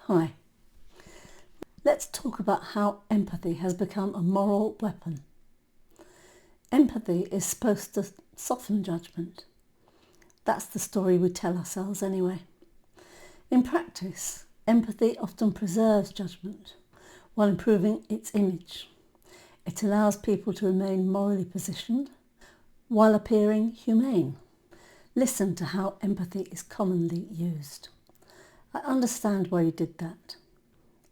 Hi. Let's talk about how empathy has become a moral weapon. Empathy is supposed to soften judgment. That's the story we tell ourselves anyway. In practice, empathy often preserves judgment while improving its image. It allows people to remain morally positioned while appearing humane. Listen to how empathy is commonly used. I understand why you did that.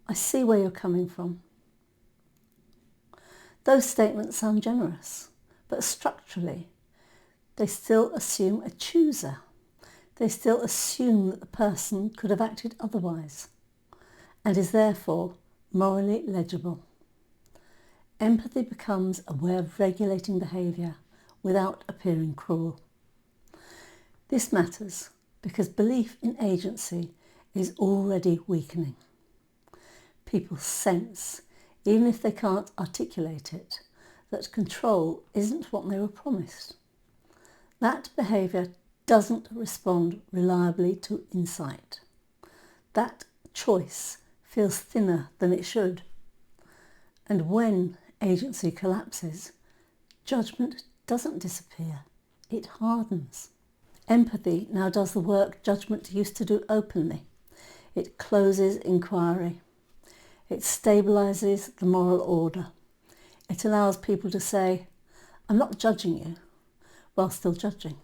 I see where you're coming from. Those statements sound generous, but structurally, they still assume a chooser. They still assume that the person could have acted otherwise and is therefore morally legible. Empathy becomes a way of regulating behaviour without appearing cruel. This matters because belief in agency is already weakening. People sense, even if they can't articulate it, that control isn't what they were promised. That behaviour doesn't respond reliably to insight. That choice feels thinner than it should. And when agency collapses, judgment doesn't disappear, it hardens. Empathy now does the work judgment used to do openly. It closes inquiry. It stabilises the moral order. It allows people to say, I'm not judging you, while still judging.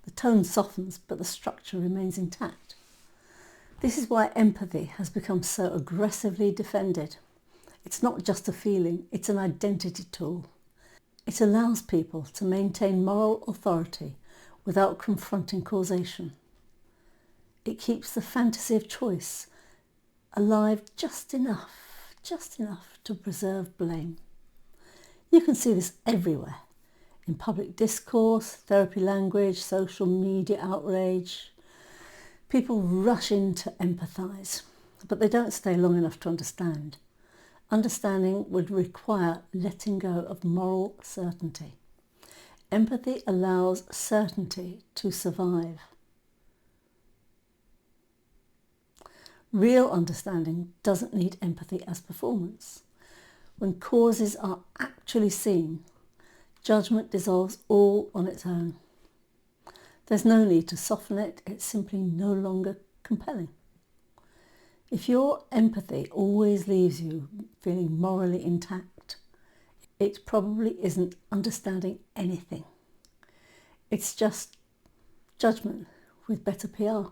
The tone softens, but the structure remains intact. This is why empathy has become so aggressively defended. It's not just a feeling, it's an identity tool. It allows people to maintain moral authority without confronting causation. It keeps the fantasy of choice alive just enough to preserve blame. You can see this everywhere, in public discourse, therapy language, social media outrage. People rush in to empathise, but they don't stay long enough to understand. Understanding would require letting go of moral certainty. Empathy allows certainty to survive. Real understanding doesn't need empathy as performance. When causes are actually seen, judgment dissolves all on its own. There's no need to soften it, it's simply no longer compelling. If your empathy always leaves you feeling morally intact, it probably isn't understanding anything. It's just judgment with better PR.